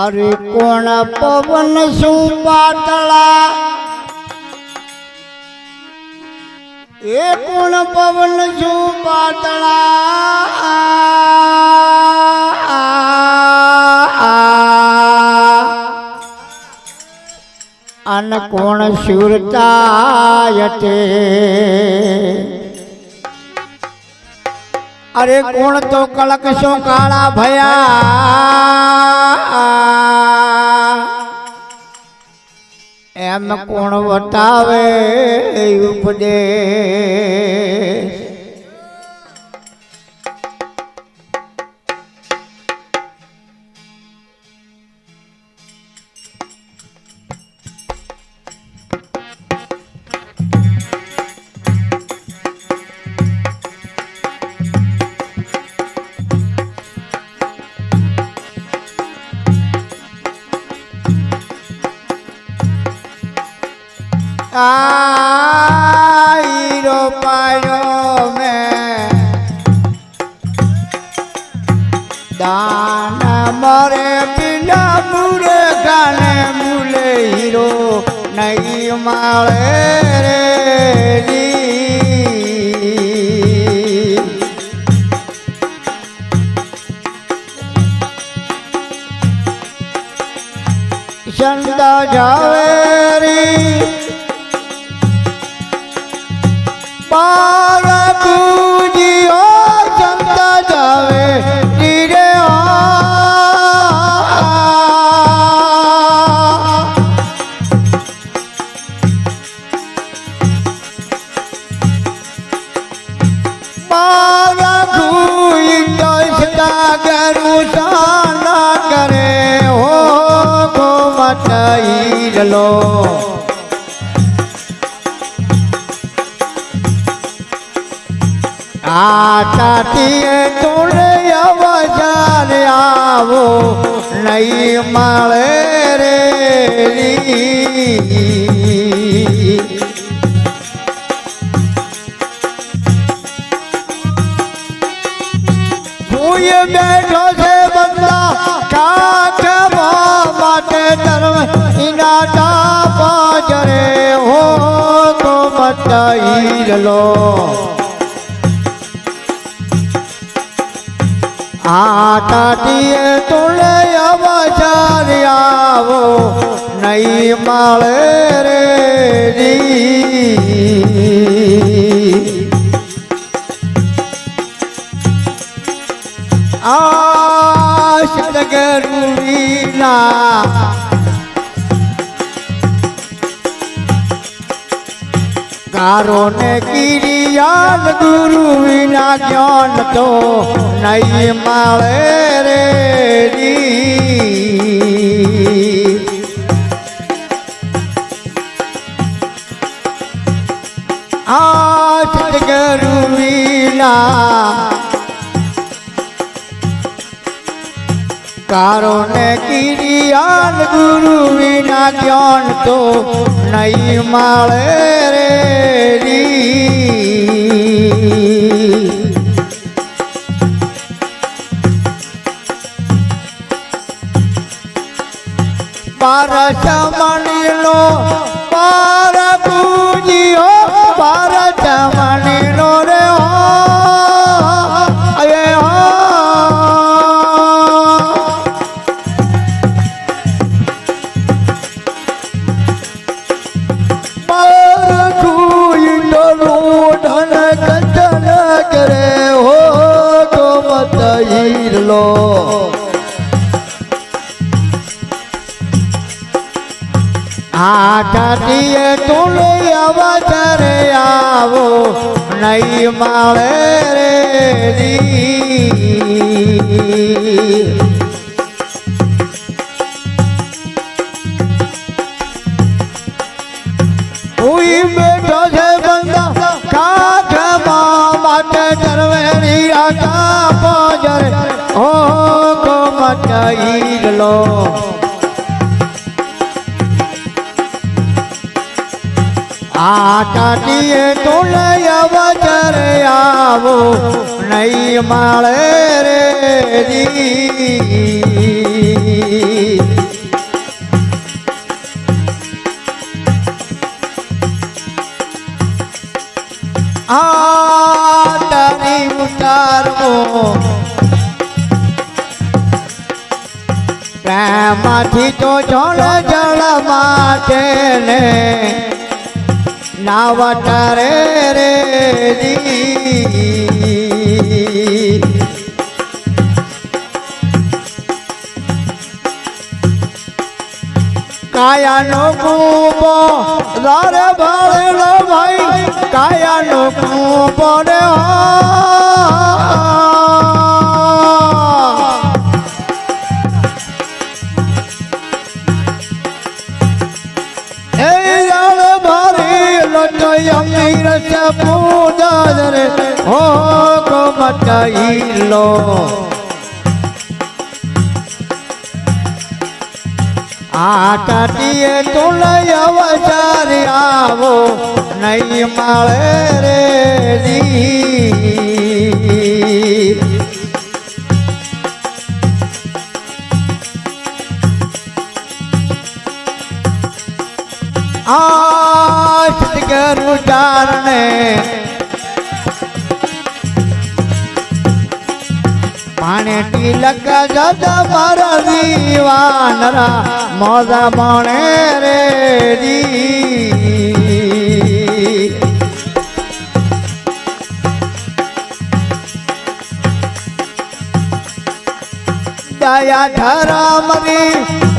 अरे कोण पवन सुपातला ए कोण पवन सुपातला अन कोण शूरतायते अरे कोण तो कलक सो काला भया एम कोण बतावे उपदेश आईरो पायो में दान मरे बिना मुरे गाने मुले हीरो नहीं माले रे संता जावेरी पारा पूजियो संता जावे धीरे पारा पूजी तो इसका गरु साना करे हो गो मत लो आटातीए तोड़े अवजार आवो नहीं माले रे भूय बैठो से बंदा काट माटे धर्म इनाटा बाजरे हो को मत लो आटाटीए तोड़े अवजार आवो नहीं माले रे आशत गरुवीना कारो ने किरियान गुरु विना ज्ञान तो नहीं माले रे आज गुरु विना कारो ने किरियान गुरु विना ज्ञान तो नहीं माले रे पारस मणि लो पार पूजियो पारस मणि लो रे हो अये हो लो आटाटीए तोड़े अवजार आवो नहीं माले रे कोई बैठो से बंदा काठ माटे धर्मेरी आटा बाजरे ओ को मत लो આટાટીએ તો લઈ અવસર આવો નહીં મળે રે જી આટાની ઉતારવો પ્રેમથી તો જળ જળ માટે ને નાવટરે રે જી કાયાનો કૂપો દર ભળેલો ભાઈ કાયાનો કૂપો રે અમીર સે પૂજા રે હો કો મટાઈ લો આટાટીએ તો લઈ અવસર આવો નહીં મળે રે જી સદગુરુ ચારણે પાણે તિલક જત મારા દીવાનરા મોજા મણે રે જી દયા ધરમની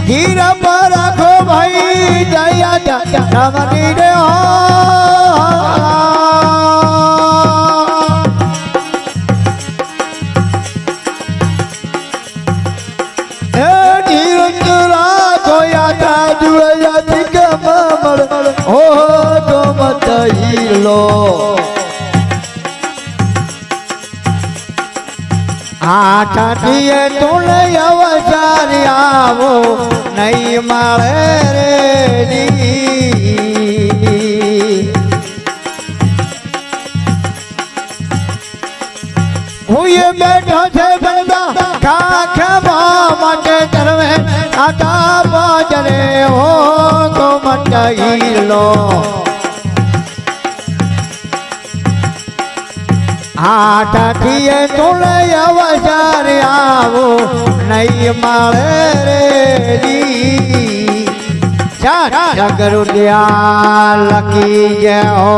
ધીર પર રાખો ભાઈ દયા ધરમની રે આટાટીએ તો લઈ અવસર આવો નહીં મળે રે જી હું એ બેઠો છે બંદા કાખમાં માટે તરવે આટા બાજરે હો કો મટાઈ લો આટાટીએ તો લઈ અવસર આવો નહીં મળે રે જી જગરુ દયાલ લખી જય હો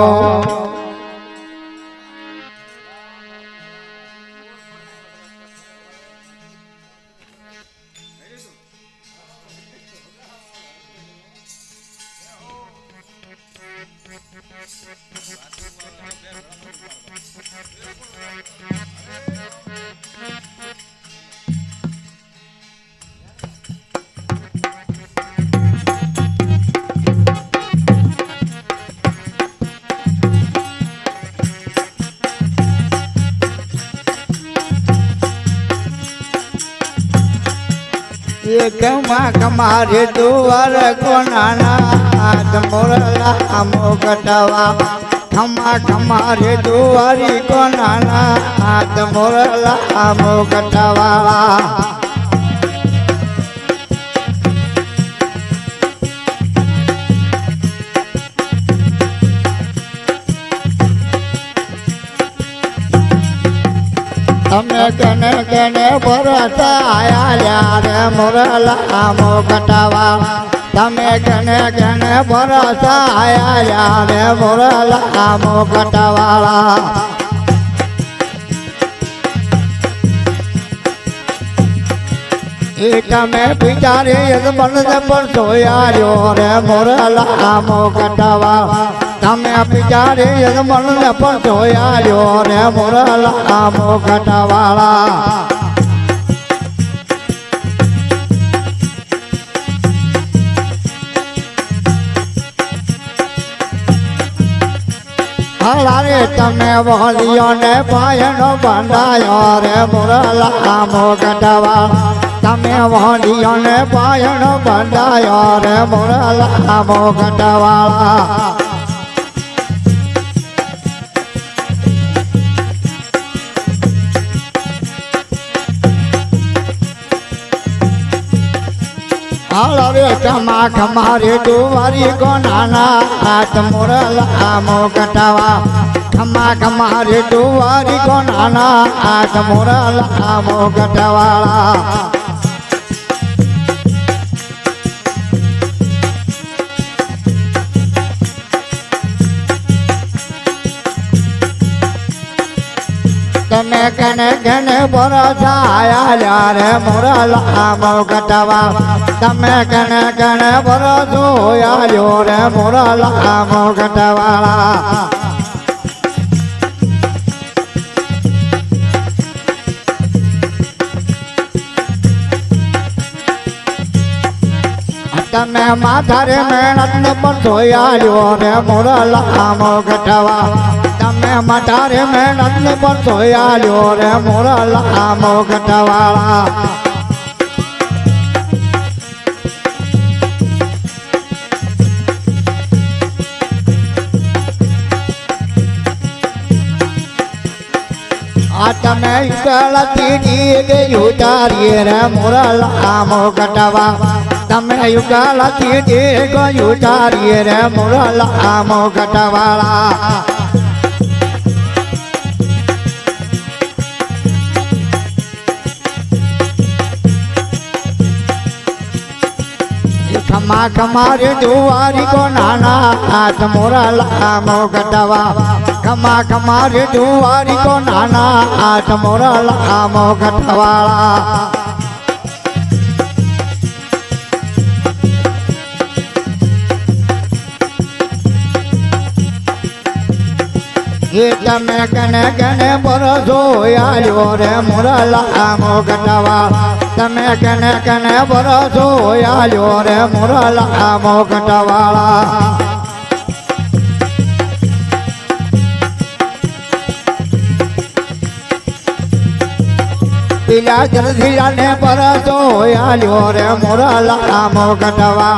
કમારે દુવાર કોનાના મોરલા મોકટવા ખમા કમારે દુવારી કોનાના મોરલા મોકટવા તમે કને કને ભરતા આયા રે મોરલા મોકટવા તમે કને કને ભરતા આયા રે મોરલા મોકટવાળા એ તમે પિતારે યજમાન પર સોયા રે મોરલા મોકટવા તમે પિતારે યજમાન પર સોયા રે મોરલા મોકટવાળા હલારે તમે વહલિયો ને પાયનો બંધાયો રે મોરલા મોકટવા તમે વહલિયો ને પાયનો બંધાયો રે મોરલા મોકટવાળા खमा खमा रे दुआरी को नाना हाथ मोरल आमो कटवा खमा खमा रे दुआरी को नाना हाथ मोरल आमो कटवाला तमे कने कने बरसाया रे मोरल आमो कटवा तमे कने कने बरसोया रे मोरल आमो कटवाला तमे माथारे मेहनत न बरसोया रे मोरल आमो कटवा तमे मटारे मेहनत न बरसोया रे मोरल आमो कटवाला तमे युगलती गे युटारिए रे मोरल आमो कटवा तमे युगलती गो युटारिए रे मोरल आमो कटवाला खमा खमा रे दुआरी को नाना हाथ मोरल आमो कटवा खमा खमा रे दुआरी को नाना हाथ मोरल आमो कटवाला ये तमे कने कने बरसोया रे मोरल आमो कटवा तमे कने कने बरसोया रे मोरल आमो कटवाला पीला जलधीरा ने बरसोया रे मोरल आमो कटवा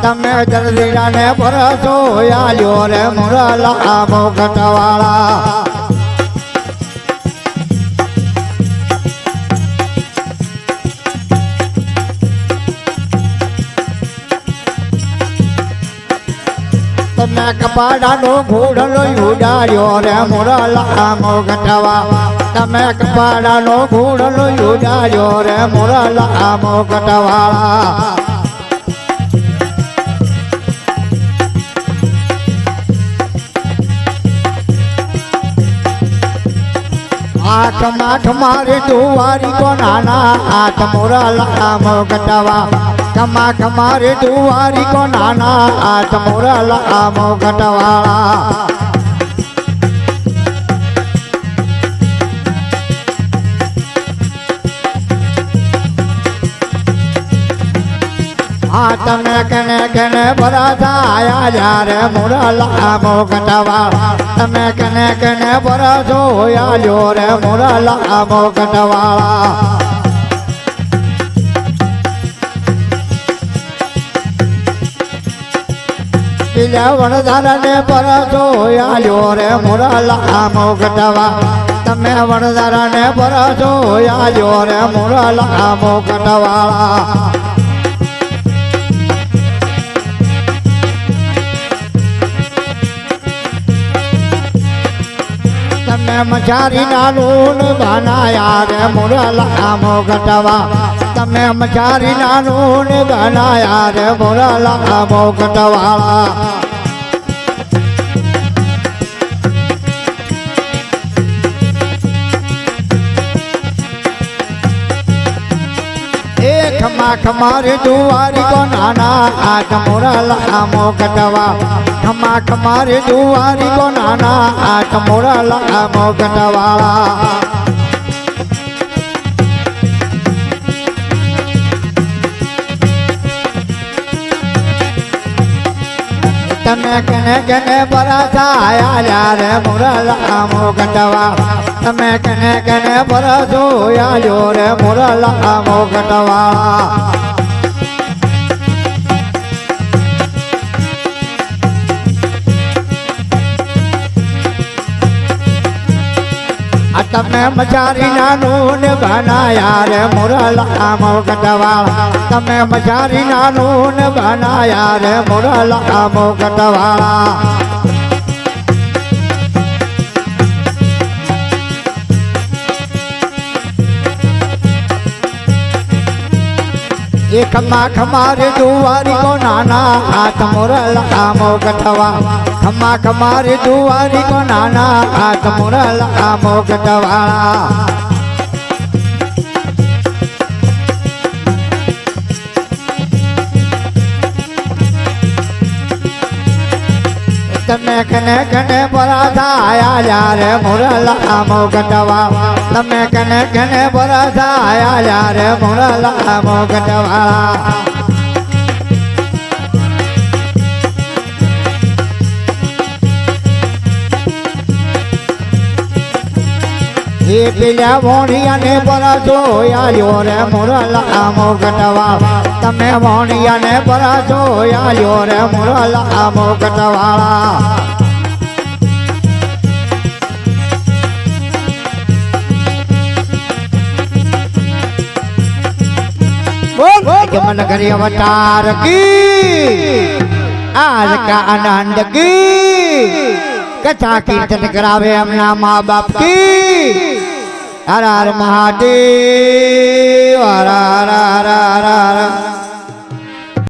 तमे जलधीरा ने बरसोया रे मोरल आमो कटवाला तमे कपाड़ा नो घोड़लो युडायो रे मोरल आमो कटवा तमे कपाड़ा नो घोड़लो युडायो रे मोरल आमो कटवाला आठ माठ मारे दुआरी को नाना हाथ मोरल आमो कटवा खमा खमा रे दुआरी को नाना हाथ मोरल आमो कटवाला तमे कने कने बरसाया रे मोरल आमो कटवा तमे कने कने बरसोया रे मोरल आमो कटवाला पीला वणधार ने बरसोया रे मोरल आमो कटवा तमे वणधार ने बरसोया रे मोरल आमो कटवाला तमे मछारी नानून बनाया रे मोरल आमो कटवा तमे मछारी नानून बनाया रे मोरल आमो कटवाला खमा खमा रे दुआरी को नाना हाथ मोरल आमो कटवा खमा खमा रे दुआरी को नाना हाथ मोरल आमो कटवाला तमे कने कने बरसाया रे मोरल आमो कटवा तमे कने कने बरसोया रे मोरल आमो कटवाला તમે મચારી નાનું ને બનાયા રે મોરલા મોગટવાળા તમે મચારી નાનું ને બનાયા રે મોરલા મોગટવાળા એ ખમા ખમારે દુવારી કો નાના હાથ મોરલા મોગટવા ખમા ખમારે દુવારી કો નાના હાથ મોરલા મોગટવાળા તમે કને કને બરાધા આયા યારે મોરલા મોગટવા તમે કને કને બરાધા આયા યારે મોરલા મોગટવાળા એ પેલા વોણિયાને બરાજો આલ્યો રે મોરલા મોગટવા તમે વોણિયાને બરાજો આલ્યો રે મોરલા મોગટવાળા मन करी अवतार की आज का आनंद की कथा कीर्तन करावे हमना माँ बाप की हर हर महादेव हर हर हर हर